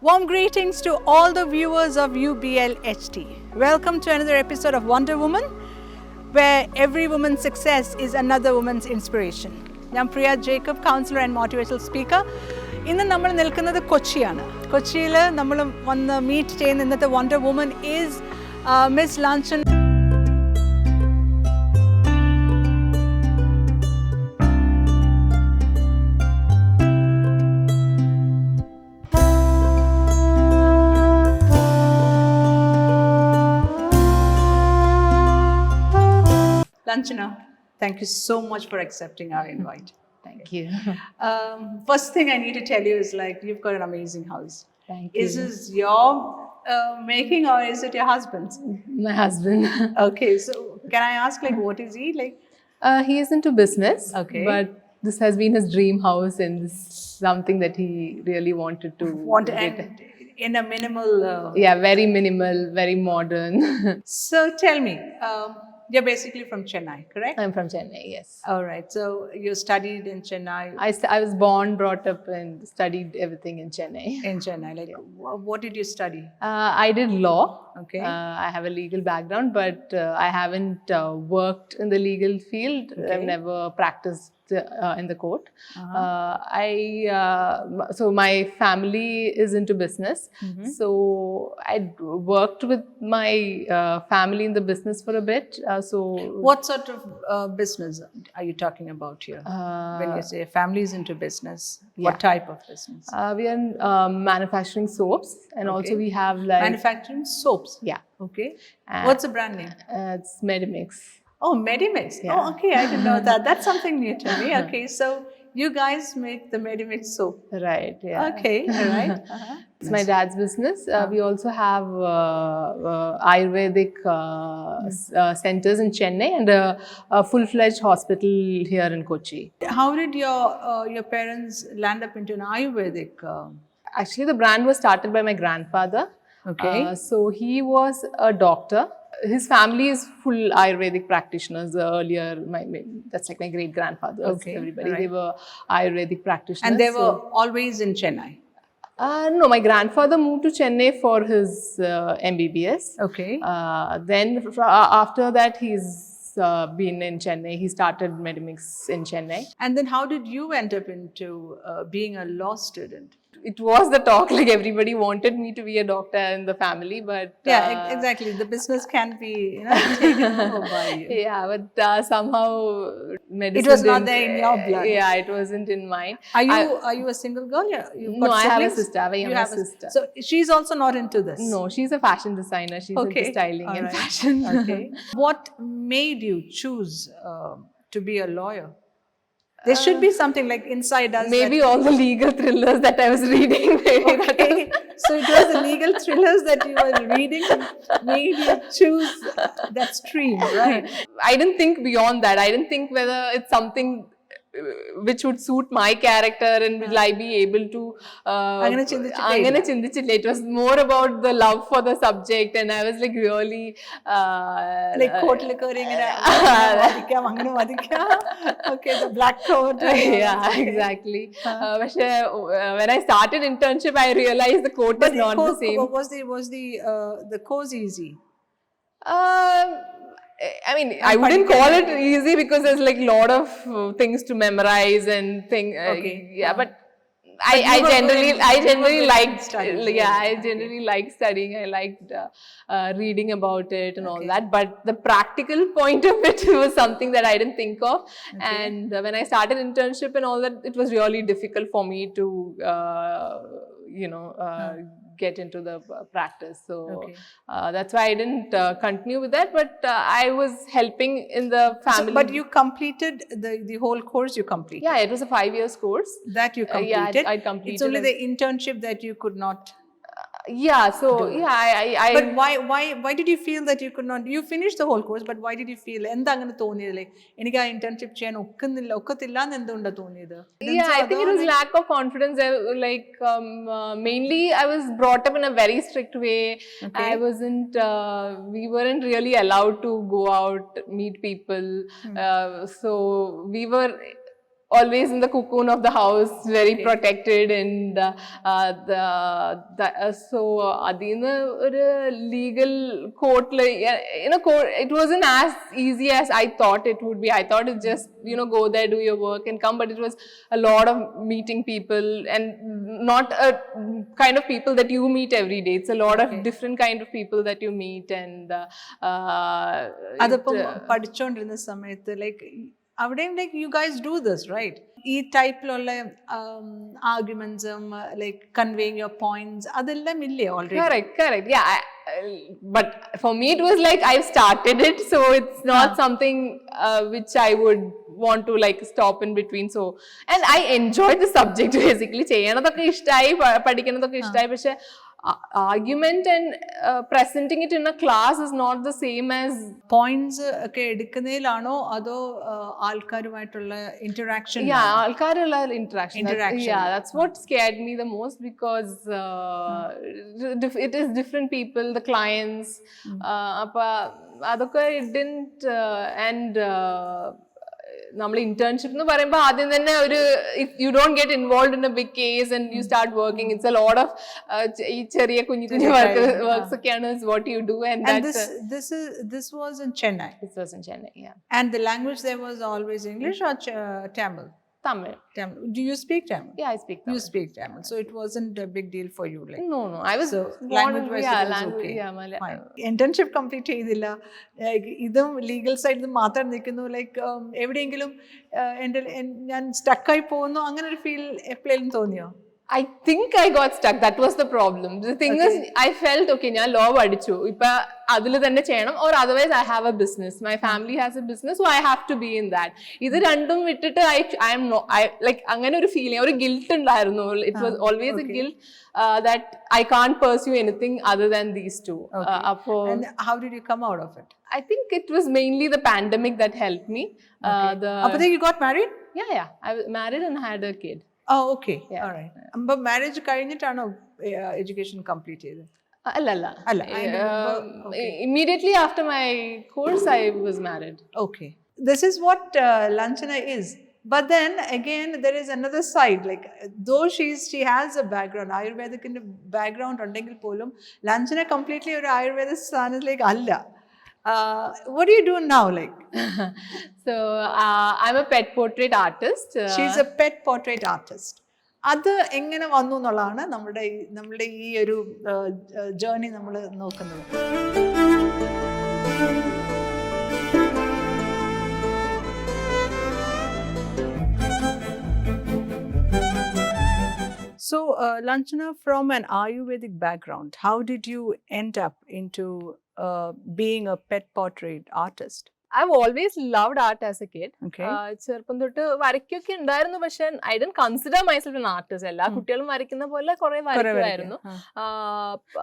Warm greetings to all the viewers of UBLHD. Welcome to another episode of Wonder Woman, where every woman's success is another woman's inspiration. I'm Priya Jacob, counselor and motivational speaker. ഇന്ന് നമ്മൾ നിൽക്കുന്നത് കൊച്ചിയാണ്. കൊച്ചിയിൽ നമ്മൾ വന്ന് meet ചെയ്യുന്ന ഇന്നത്തെ wonder woman is miss Lanchana. Lanchana, thank you so much for accepting our invite. Thank you. First thing I need to tell you is like you've got an amazing house. Thank you. Is this your making or is it your husband's? My husband. Okay, so can I ask like what is he like? He is into business. Okay. But this has been his dream house and this is something that he really wanted to And in a minimal. Yeah, very minimal, very modern. So tell me, you're basically from Chennai, correct? I'm from Chennai, yes. All right. So you studied in Chennai. I was born, brought up and studied everything in Chennai. In Chennai, like what did you study? I did law. Okay. I have a legal background, but I haven't worked in the legal field. Okay. I've never practiced in the court. Uh-huh. So my family is into business. Mm-hmm. So I worked with my family in the business for a bit. So What sort of business are you talking about here? When you say families into business, what type of business? We are manufacturing soaps, and Okay. also we have like Manufacturing soaps. yeah, Okay. And- What's the brand name? It's Medimix. Oh, Medimix. Yeah. Oh, okay. I didn't know that. That's something new to me. Okay. So you guys make the Medimix soap. Right. Yeah. Okay. All right. Uh-huh. It's my dad's business. We also have Ayurvedic centers in Chennai and a full-fledged hospital here in Kochi. How did your parents land up into an Ayurvedic? Actually, the brand was started by my grandfather. Okay. So he was a doctor. His family is full Ayurvedic practitioners. Earlier, that's like my great-grandfathers. Okay, Everybody, alright. they were Ayurvedic practitioners. And they were so- always in Chennai. No, my grandfather moved to Chennai for his MBBS. Okay. Then after that, he's been in Chennai. He started Medimix in Chennai. And then how did you end up into being a law student? It was the talk, like everybody wanted me to be a doctor in the family, but Exactly. The business can be, taken over by you. yeah, but somehow medicine It was not didn't- there in your blood. Yeah, it wasn't in mine. Are you a single girl? Yeah. You've No, got I have a siblings? sister. I have a You younger have sister. So she's also not into this. No, she's a fashion designer. She's into styling and Alright. fashion. Okay. What made you choose to be a lawyer? There should be something like inside us. Maybe all the legal thrillers that I was reading. Maybe that Okay. So it was the legal thrillers that you were reading made you choose that stream, right? I didn't think beyond that. I didn't think whether it's something which would suit my character and will I be able to. അങ്ങനെ ചിന്തിച്ചിട്ടേ അങ്ങനെ ചിന്തിച്ചില്ല. It was more about the love for the subject, and I was like really. Like കോട്ടിൽ കയറി ഇങ്ങനെ വധിക്കാം അങ്ങനെ വധിക്കാം. Okay, the black coat. Yeah, exactly. പക്ഷേ when I started internship, I realized the court is not the same. Was the course easy? I mean, I wouldn't call it easy because there's like a lot of things to memorize and thing. Okay. Yeah, but you I were generally good liked at studying. yeah, I generally liked studying. I liked reading about it and all that. But the practical point of it was something that I didn't think of. And when I started internship and all that, it was really difficult for me to, get into the practice. So that's why I didn't continue with that. But I was helping in the family. But you completed the whole course. You completed. Yeah, it was a 5 year course. That you completed. Yeah, I completed. It's only the internship that you could not. Yeah, so I But why did you feel that you could not? You finished the whole course, but why did you feel? എന്താ അങ്ങനെ തോന്നിയത്? Like എനിക്ക് ആ internship ചെയ്യാൻ ഒക്കത്തില്ല എന്ന് എന്തുകൊണ്ടാ തോന്നിയത്? Yeah, I think it was lack of confidence. Mainly I was brought up in a very strict way. Okay. We weren't really allowed to go out, meet people. So we were always in the cocoon of the house, very protected, and so adina oru legal court, court, it wasn't as easy as I thought it would be. I thought it just go there, do your work and come, but it was a lot of meeting people, and not a kind of people that you meet every day. It's a lot of different kind of people that you meet, and adapum padichondirunna samayathu like അവിടെയും like you guys do this, right? ഈ ടൈപ്പിലുള്ള ആർഗ്യുമെന്റ്സും like conveying your points അതെല്ലാം ഇല്ലേ already? Correct. Yeah. But for me it was like I've started it, so it's not something which I would want to like stop in between. So, and I enjoyed the subject basically. ചെയ്യണതൊക്കെ ഇഷ്ടമായി, പഠിക്കണതൊക്കെ ഇഷ്ടമായി, പക്ഷെ argument and presenting it in a class is not the same as points ഒക്കെ എടുക്കുന്നതിലാണോ അതോ ആൾക്കാരുമായിട്ടുള്ള interaction? Yeah, ആൾക്കാരുള്ള interaction. Yeah, that's what scared me the most, because it is different people, the clients. അപ്പൊ അതൊക്കെ it didn't and നമ്മൾ internship എന്ന് പറയുമ്പോൾ ആദ്യം തന്നെ ഒരു you don't get involve in a big case and you start working. It's a lot of ഈ ചെറിയ കുഞ്ഞു വർക്ക്സ് ഒക്കെയാണ് what you do. And this was in Chennai. This was in Chennai, yeah. And the language there was always English or Tamil? Tamil. Do you speak Tamil? Yeah, I speak Tamil. You speak Tamil, so it wasn't a big deal for you, like? No, I was language-wise it was okay. Yeah, Malayalam. Internship complete ചെയ്തില്ല, ഇതും legal സൈഡിൽ മാത്രം നിൽക്കുന്നു, like എവിടെയെങ്കിലും ഞാൻ സ്റ്റക്കായി പോകുന്നു, അങ്ങനെ ഒരു ഫീൽ എപ്പോഴെങ്കിലും തോന്നിയോ? I think I got stuck. That was the problem. The thing is, I felt okay, ഞാൻ law പഠിച്ചു, ഇപ്പൊ അതിൽ തന്നെ ചെയ്യണം, or otherwise I have a business. My family has a business, so I have to be in that. ഇത് രണ്ടും വിട്ടിട്ട് I am not, like അങ്ങനെ ഒരു ഫീലിംഗ്, ഒരു ഗിൽട്ട് ഉണ്ടായിരുന്നു. It was always a guilt that I can't pursue anything other than these two. And how did you come out of it? I think it was mainly the pandemic that helped me. Then you got married? Yeah. I was married and had a kid. Oh, okay. Yeah. All right. But marriage കഴിഞ്ഞിട്ടാണോ education complete ചെയ്തത്? അല്ല. Immediately after my course I was married. Okay. This is what Lanchana is. But then again there is another side, like though she has a background, Ayurvedic background ഉണ്ടെങ്കിൽ പോലും Lanchana completely ഒരു Ayurvedic സ്ഥാനത്തിലേക്ക് അല്ല. What do you do now, like? So I'm a pet portrait artist. She's a pet portrait artist. അത് എങ്ങനെ വന്നു എന്നുള്ളതാണ് നമ്മുടെ ഈ ഒരു ജേർണി നമ്മൾ നോക്കുന്നത്. So, Lanchana, from an Ayurvedic background, how did you end up into being a pet portrait artist? I've always loved art as a kid. Okay. ചെറുപ്പം തൊട്ട് വരയ്ക്കൊക്കെ ഉണ്ടായിരുന്നു, പക്ഷെ I didn't consider myself an artist. എല്ലാ കുട്ടികളും വരയ്ക്കുന്ന പോലെ കുറെ വരയ്ക്കുമായിരുന്നു.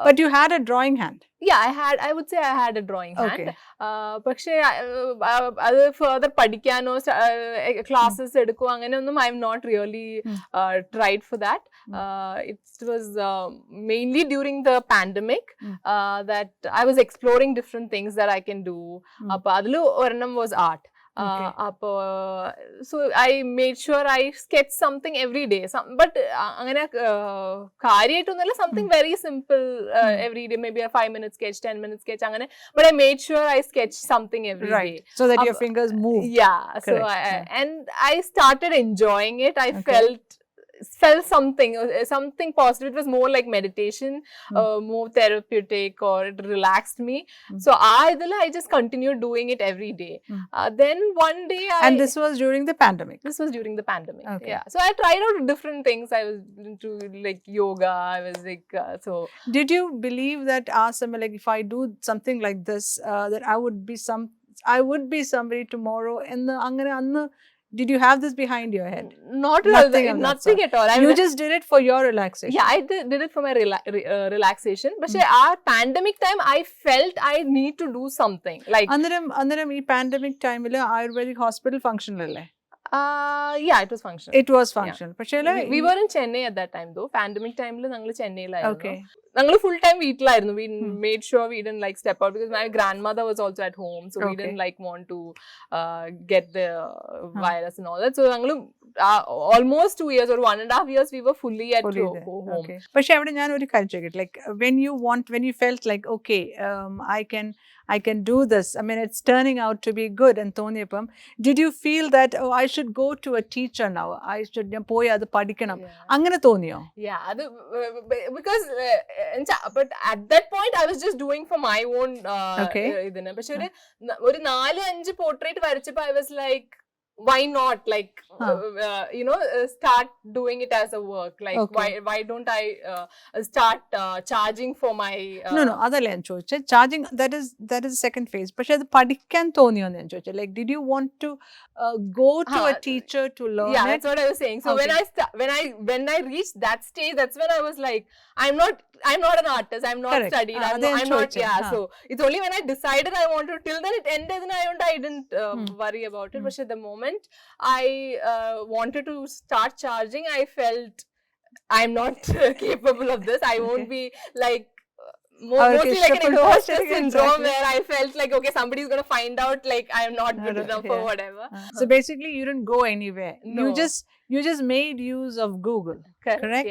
But you had a drawing hand. Yeah, I would say I had a drawing hand. പക്ഷെ അത് further പഠിക്കാനോ ക്ലാസ്സസ് എടുക്കോ അങ്ങനെയൊന്നും I have not really tried for that. It was mainly during the pandemic that I was exploring different things that I can do. അപ്പോൾ അതിൽ ഒരെണ്ണം was art. So I made sure I sketch something every day. But അങ്ങനെ കാര്യമായിട്ടൊന്നുമല്ല, something very simple every day, maybe a 5-minute sketch, 10-minute sketch അങ്ങനെ. But I made sure I sketch something every day. So that your fingers move. Yeah. Correct. So and I started enjoying it. I felt something positive. It was more like meditation, more therapeutic, or it relaxed me. So I just continued doing it every day. Then one day and this was during the pandemic? This was during the pandemic. Okay. Yeah. So I tried out different things. I was into like yoga. I was like so. Did you believe that like if I do something like this that I would be somebody tomorrow? And angane did you have this behind your head? Nothing at all. You just did it for your relaxation? Yeah, I did it for my relaxation. But our pandemic time, I felt I need to do something. Like andaram ee pandemic time il Ayurvedic hospital functional alle? Yeah, it was functional. It was functional. Yeah. We were in Chennai at that time though. Pandemic time il nangal Chennai la. Okay. ഞങ്ങൾ full time വീട്ടിലായിരുന്നു. We made sure we didn't like step out because my grandmother was also at home, so we didn't like want to get the virus and all that. So ഞങ്ങൾ almost 2 years or 1.5 years we were fully at home. പക്ഷെ അവിടെ ഞാൻ ഒരു കാര്യം ചോദിക്കട്ടെ, like when you felt like okay, I can do this, I mean it's turning out to be good and തോന്നിയപ്പം did you feel that I should go to a teacher now, I should പോയി അത് പഠിക്കണം, അങ്ങനെ തോന്നിയോ? Yeah, because but at that point I was just doing for my own ഇതിന്. പക്ഷെ ഒരു 4-5 portrait വരച്ചപ്പോൾ I was like, why not, like start doing it as a work, like why don't I start charging for my no അതല്ല ഞാൻ ചോദിച്ചത്, charging that is second phase. പക്ഷെ അത് പഠിക്കാൻ തോന്നിയോ ഞാൻ ചോദിച്ചത്, like did you want to go to a teacher to learn it? That's what I was saying. So when I reached that stage, that's when I was like, I'm not an artist, I'm not studied, I'm not so it's only when I decided I wanted to, till then it ended and I didn't worry about it. But at the moment I wanted to start charging, I felt I'm not capable of this. I won't be like mostly like an imposter syndrome where I felt like okay, somebody's going to find out like I'm not good enough or whatever. So basically you didn't go anywhere. No. You just made use of Google. Correct?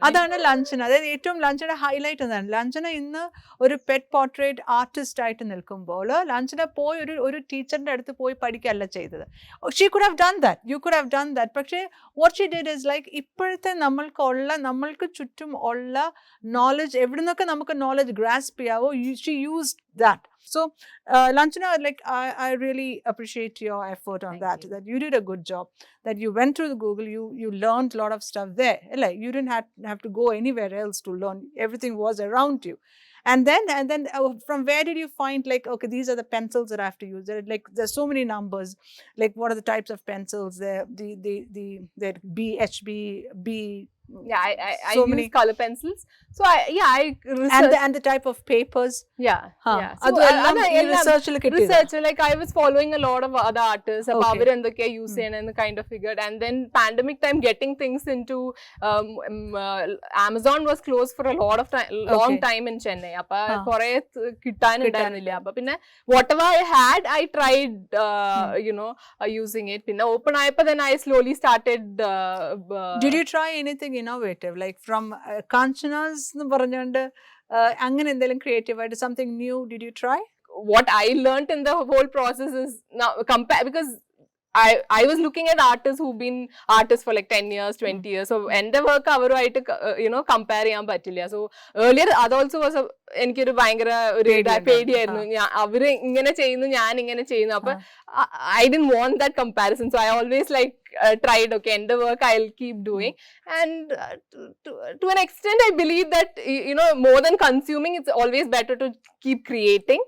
അതാണ് ലഞ്ചന. അതായത് ഏറ്റവും ലഞ്ചന highlight എന്താണ്, ലഞ്ചന ഇന്ന് ഒരു pet portrait artist ആയിട്ട് നിൽക്കുമ്പോൾ ലഞ്ചന പോയി ഒരു ടീച്ചറിന്റെ അടുത്ത് പോയി പഠിക്കുകയല്ല ചെയ്തത്. She could have done that, you could have done that. പക്ഷേ what she did is like ഇപ്പോഴത്തെ നമ്മൾക്ക് ചുറ്റും ഉള്ള നോളജ് എവിടെ നിന്നൊക്കെ നമുക്ക് നോളജ് ഗ്രാസ്പ് ചെയ്യാവോ, she used that. So Lanchana, like I really appreciate your effort on that you did a good job, that you went through the Google, you learned a lot of stuff there, like you didn't have to go anywhere else to learn, everything was around you. And then from where did you find like okay, these are the pencils that I have to use? There's so many numbers, like what are the types of pencils there, the BHB B. I use color pencils. So I researched. And the type of papers. So research, like I was following a lot of other artists, അവർ എന്തൊക്കെയാ use ചെയ്യണമെന്ന് kind of figured. And then pandemic time, getting things into Amazon was closed for a lot of time, long time in Chennai. അപ്പൊ കുറെ കിട്ടാനുണ്ടായിരുന്നില്ല. അപ്പൊ പിന്നെ whatever I had, I tried using it. പിന്നെ open ആയപ്പോ then I slowly started did you try anything innovative, like from Kanchana's nu paranjond angane endeലും creative ആയിട്ട് something new did you try? What I learned in the whole process is now because I was looking at artists who've been artists for like 10 years, 20 years. So ende work avaruaittu compare cheyan pattilla. So earlier that also was എനിക്കൊരു ഭയങ്കര ഒരു പേടിയായിരുന്നു, അവര് ഇങ്ങനെ ചെയ്യുന്നു ഞാൻ ഇങ്ങനെ ചെയ്യുന്നു. അപ്പൊ I didn't want that comparison, so I always like tried okay, end the work I'll keep doing. And to an extent I believe that more than consuming, it's always better to keep creating.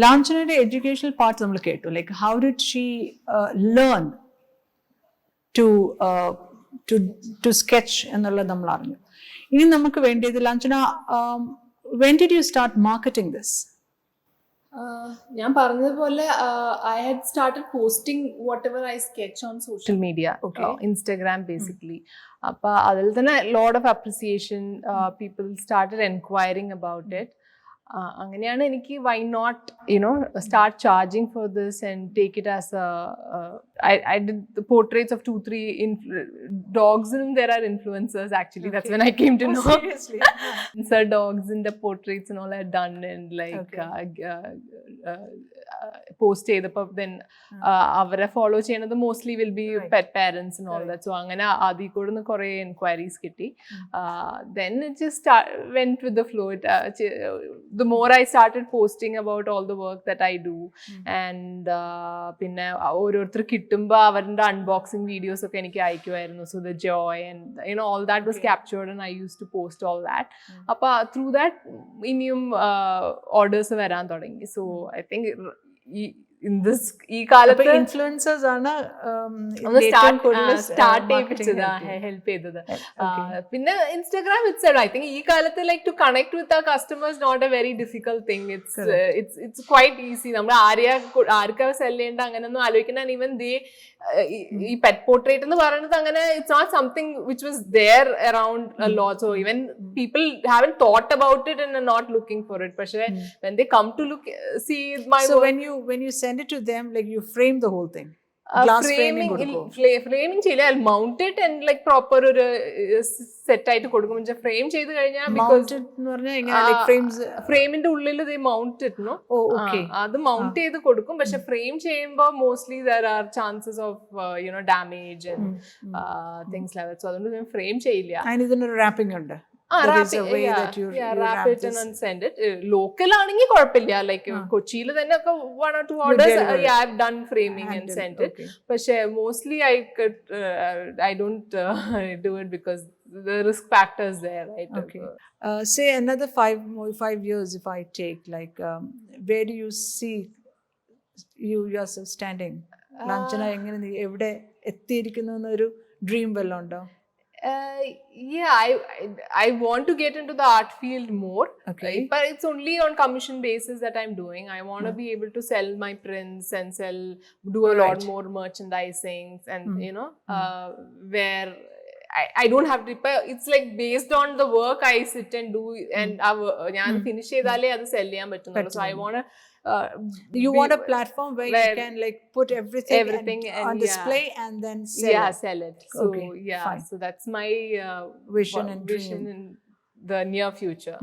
Lanchana's educational part നമ്മൾ കേട്ടു, like how did she learn to sketch എന്നുള്ളത് നമ്മൾ അറിഞ്ഞു. ഇനി നമുക്ക് വേണ്ടിയത് ലഞ്ചന, when did you start marketing this? ഞാൻ പറഞ്ഞതുപോലെ I had started posting whatever I sketch on social media, Instagram basically. അപ്പൊ അതിൽ തന്നെ lot of appreciation, people started enquiring about it. അങ്ങനെയാണ് എനിക്ക് why not start charging for this and take it as I did the portraits of 2-3 dogs, and there are influencers actually. That's when I came to know. Seriously? Sir, dogs in the portraits and all I've done, and like post ചെയ്തപ്പോൾ then അവരെ follow ചെയ്യുന്നത് mostly will be pet parents and all that. So അങ്ങനെ അതിൽ കൂടെ കുറേ enquiries കിട്ടി. Then it just went with the flow. The more I started posting about all the work that I do, and പിന്നെ ഓരോരുത്തർ കിട്ടുമ്പോൾ അവരുടെ അൺബോക്സിംഗ് വീഡിയോസ് ഒക്കെ എനിക്ക് അയക്കുമായിരുന്നു. So the joy and all that was captured, and I used to post all that. അപ്പോൾ through that ഇനിയും orders വരാൻ തുടങ്ങി. So I think ഈ കാലത്ത് ഇൻഫ്ലുവൻസേഴ്സ് ആണ് സ്റ്റാർട്ട് ചെയ്യിപ്പിച്ചത്, ഹെൽപ്പ് ചെയ്തത്. പിന്നെ ഇൻസ്റ്റാഗ്രാം ഇറ്റ്സെൽഫ്, ഐ തിങ്ക് ഈ കാലത്ത് ലൈക്ക് ടു കണക്ട് വിത്ത് ആ customers not a very difficult thing. It's quite easy. നമ്മൾ ആർക്കാ സെൽ ചെയ്യേണ്ട അങ്ങനെയൊന്നും ആലോചിക്കുന്ന. ഈവൻ ഈ പെറ്റ് പോർട്രേറ്റ് എന്ന് പറയുന്നത് അങ്ങനെ it's not something which was there around a lot. So even people haven't thought about it and not looking for it. പക്ഷേ when they come to look see my so work, when you send it to them, like you frame the whole thing, framing ചെയ്യില്ല, I'll mount it and like proper ഒരു set ആയിട്ട് കൊടുക്കും. Frame ചെയ്ത് കഴിഞ്ഞാൽ ഫ്രെയിമിന്റെ ഉള്ളിൽ mount ഇട്ടു, അത് മൗണ്ട് ചെയ്ത് കൊടുക്കും. പക്ഷെ ഫ്രെയിം ചെയ്യുമ്പോൾ mostly there are chances of damage and things like that. So അതുകൊണ്ട് ഞാൻ ഫ്രെയിം ചെയ്യില്ല. ഇതിനൊരു റാപ്പിംഗ് ഉണ്ട്. wrap it and send it. Local ആണെങ്കിൽ കുഴപ്പമില്ല. ലൈക്ക് കൊച്ചിയിൽ തന്നെ ഒക്കെ 1 or 2 orders I've done framing and sent it. പക്ഷെ mostly I don't do it because the risk factor is there, right? Okay. Say another 5 years if I take, like where do you see yourself standing? Lanchana എങ്ങനെ എവിടെ എത്തിയിരിക്കുന്നു എന്നൊരു dream വല്ലതും ഉണ്ടോ? I want to get into the art field more. Okay. But it's only on commission basis that I'm doing. I want to be able to sell my prints and do a lot more merchandising and where I don't have to, it's like based on the work I sit and do, and ഞാൻ finish ചെയ്താലേ അത് sell ചെയ്യാൻ പറ്റുന്നുള്ളൂ. So I want to you want a platform where you can like put everything and on display and then sell it. So fine. So that's my vision in the near future.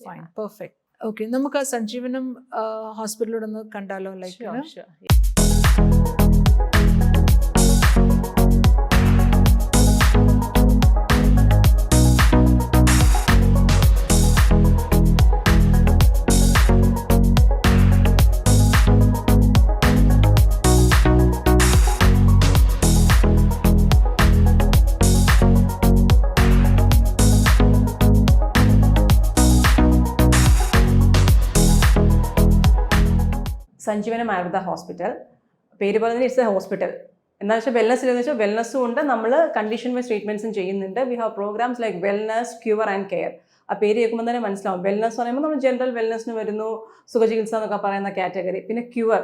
Fine. Perfect. Okay, നമുക്ക് സഞ്ജീവനം ഹോസ്പിറ്റലിലൊന്ന് കണ്ടാലോ? Like sure. Sanjeevanam Ayurveda hospital. പേര് പറയുന്നത് it's A hospital. എന്താ വെച്ചാൽ വെൽനസ്സും ഉണ്ട്. നമ്മൾ condition wise ട്രീറ്റ്മെൻറ്റ്സും ചെയ്യുന്നുണ്ട്. We have programs like wellness, cure and care. ആ പേര് കേൾക്കുമ്പോൾ തന്നെ മനസ്സിലാവും. വെൽനസ് പറയുമ്പോൾ നമ്മൾ ജനറൽ വെൽനസ്സിന് വരുന്നു, സുഖചികിത്സ എന്നൊക്കെ പറയുന്ന കാറ്റഗറി. പിന്നെ ക്യൂർ,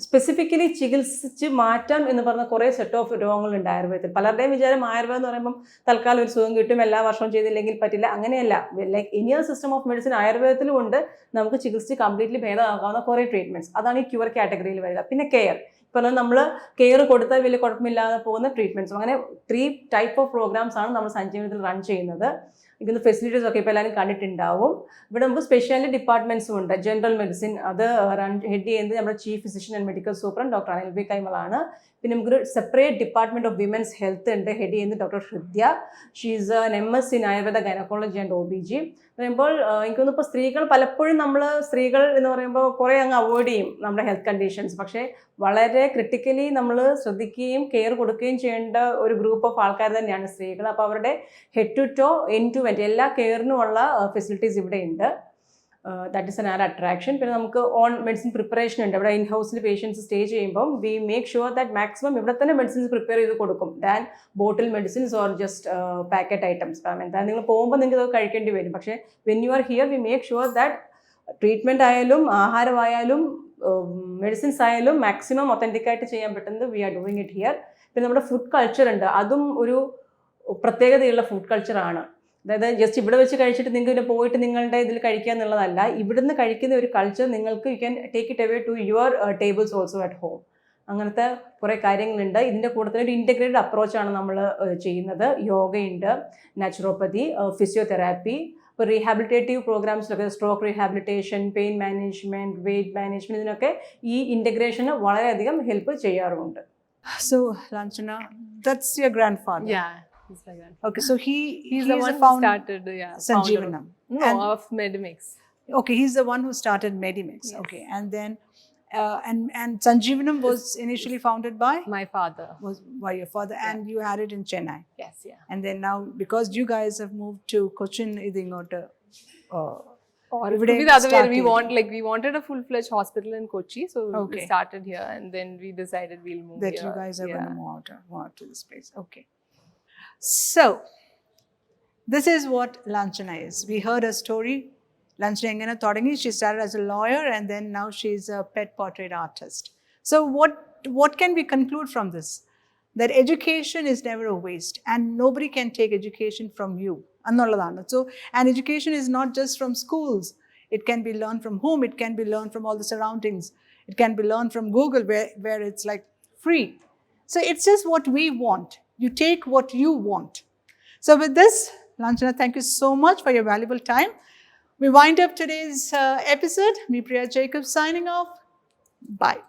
സ്പെസിഫിക്കലി ചികിത്സിച്ച് മാറ്റാം എന്ന് പറഞ്ഞ കുറേ സെറ്റ് ഓഫ് രോഗങ്ങളുണ്ട് ആയുർവേദത്തിൽ. പലരുടെയും വിചാരം ആയുർവേദം എന്ന് പറയുമ്പം തൽക്കാലം ഒരു സുഖം കിട്ടും, എല്ലാ വർഷവും ചെയ്തില്ലെങ്കിൽ പറ്റില്ല. അങ്ങനെയല്ല. Like any system of medicine ആയുർവേദത്തിലും ഉണ്ട്. നമുക്ക് ചികിത്സിച്ച് കംപ്ലീറ്റ്ലി ഭേദമാക്കാവുന്ന കുറേ ട്രീറ്റ്മെൻറ്റ്സ്. അതാണ് ഈ ക്യൂർ കാറ്റഗറിയിൽ വരിക. പിന്നെ കെയർ, ഇപ്പോൾ നമ്മൾ കെയർ കൊടുത്താൽ വലിയ കുഴപ്പമില്ലാതെ പോകുന്ന ട്രീറ്റ്മെൻറ്റ്സും. അങ്ങനെ 3 ടൈപ്പ് ഓഫ് പ്രോഗ്രാംസ് ആണ് നമ്മൾ സഞ്ജീവനത്തിൽ റൺ ചെയ്യുന്നത്. ഇങ്ങനെ ഫെസിലിറ്റീസ് ഒക്കെ ഇപ്പോൾ എല്ലാവരും കണ്ടിട്ടുണ്ടാവും. ഇവിടെ നമുക്ക് സ്പെഷ്യാലിറ്റി ഡിപ്പാർട്ട്മെൻറ്റ്സും ഉണ്ട്. ജനറൽ മെഡിസിൻ അത് ഹെഡ് ചെയ്യുന്നത് നമ്മുടെ chief physician and medical superintendent doctor Anil B കൈമളാണ്. പിന്നെ നമുക്കൊരു separate department of women's health ഉണ്ട്. ഹെഡ് ചെയ്യുന്നത് doctor Hridya. She is an MS in Ayurveda gynaecology and OBG. പറയുമ്പോൾ എനിക്കൊന്നും ഇപ്പോൾ സ്ത്രീകൾ പലപ്പോഴും സ്ത്രീകൾ എന്ന് പറയുമ്പോൾ കുറേ അങ്ങ് അവോയ്ഡ് ചെയ്യും നമ്മുടെ ഹെൽത്ത് കണ്ടീഷൻസ്. പക്ഷേ വളരെ ക്രിട്ടിക്കലി നമ്മൾ ശ്രദ്ധിക്കുകയും കെയർ കൊടുക്കുകയും ചെയ്യേണ്ട ഒരു ഗ്രൂപ്പ് ഓഫ് ആൾക്കാർ തന്നെയാണ് സ്ത്രീകൾ. അപ്പോൾ അവരുടെ head to toe, end to end എല്ലാ കെയറിനുമുള്ള ഫെസിലിറ്റീസ് ഇവിടെ ഉണ്ട്. That is an attraction. പിന്നെ നമുക്ക് ഓൺ മെഡിസിൻ പ്രിപ്പറേഷൻ ഉണ്ട്. ഇവിടെ ഇൻ ഹൗസിൽ പേഷ്യൻസ് സ്റ്റേ ചെയ്യുമ്പം we make sure that maximum ഇവിടെ തന്നെ മെഡിസിൻസ് പ്രിപ്പയർ ചെയ്ത് കൊടുക്കും than bottle medicines or just packet items. കാരണം എന്തായാലും നിങ്ങൾ പോകുമ്പോൾ നിങ്ങൾക്ക് അത് കഴിക്കേണ്ടി വരും. പക്ഷേ when you are here we make sure that treatment ആയാലും ആഹാരമായാലും മെഡിസിൻസ് ആയാലും മാക്സിമം ഒത്തൻറ്റിക്കായിട്ട് ചെയ്യാൻ പറ്റുന്നത് we are doing it here. പിന്നെ നമ്മുടെ ഫുഡ് കൾച്ചർ ഉണ്ട്. അതും ഒരു പ്രത്യേകതയുള്ള ഫുഡ് കൾച്ചറാണ്. അതായത് ജസ്റ്റ് ഇവിടെ വെച്ച് കഴിച്ചിട്ട് നിങ്ങൾക്ക് പിന്നെ പോയിട്ട് നിങ്ങളുടെ ഇതിൽ കഴിക്കുക എന്നുള്ളതല്ല. ഇവിടുന്ന് കഴിക്കുന്ന ഒരു കൾച്ചർ നിങ്ങൾക്ക് you can take it away to your tables also at home. അങ്ങനത്തെ കുറേ കാര്യങ്ങളുണ്ട്. ഇതിൻ്റെ കൂട്ടത്തിൽ ഒരു ഇൻറ്റഗ്രേറ്റഡ് അപ്രോച്ചാണ് നമ്മൾ ചെയ്യുന്നത്. യോഗയുണ്ട്, നാച്ചുറോപ്പതി, ഫിസിയോതെറാപ്പി, ഇപ്പോൾ റീഹാബിലിറ്റേറ്റീവ് പ്രോഗ്രാംസിലൊക്കെ stroke rehabilitation, pain management, weight management, ഇതിനൊക്കെ ഈ ഇൻറ്റഗ്രേഷന് വളരെയധികം ഹെൽപ്പ് ചെയ്യാറുമുണ്ട്. So, Lanchana, that's your grandfather. Yeah, he's my grandfather. Okay, so he's the one who started, Sanjeevanam. of Medimix. Okay, he's the one who started Medimix. Yes. Okay, and then and Sanjeevanam was initially founded by my father. Was by your father, and you had it in Chennai. Yes, yeah. And then now, because you guys have moved to Cochin, or it could be the other way. We wanted a full-fledged hospital in Kochi, so we started here, and then we decided we'll move that here. You guys are going to move out to this place. Okay. So, this is what Lanchana is. We heard her story. Lanchana engana thoddangi, she started as a lawyer, and then now she's a pet portrait artist. So, what can we conclude from this? That education is never a waste, and nobody can take education from you. So, and education is not just from schools. It can be learned from home. It can be learned from all the surroundings. It can be learned from Google, where it's like free. So, it's just what we want. You take what you want. So, with this, Lanchana, thank you so much for your valuable time. We wind up today's episode. Me, Priya Jacob, signing off. Bye.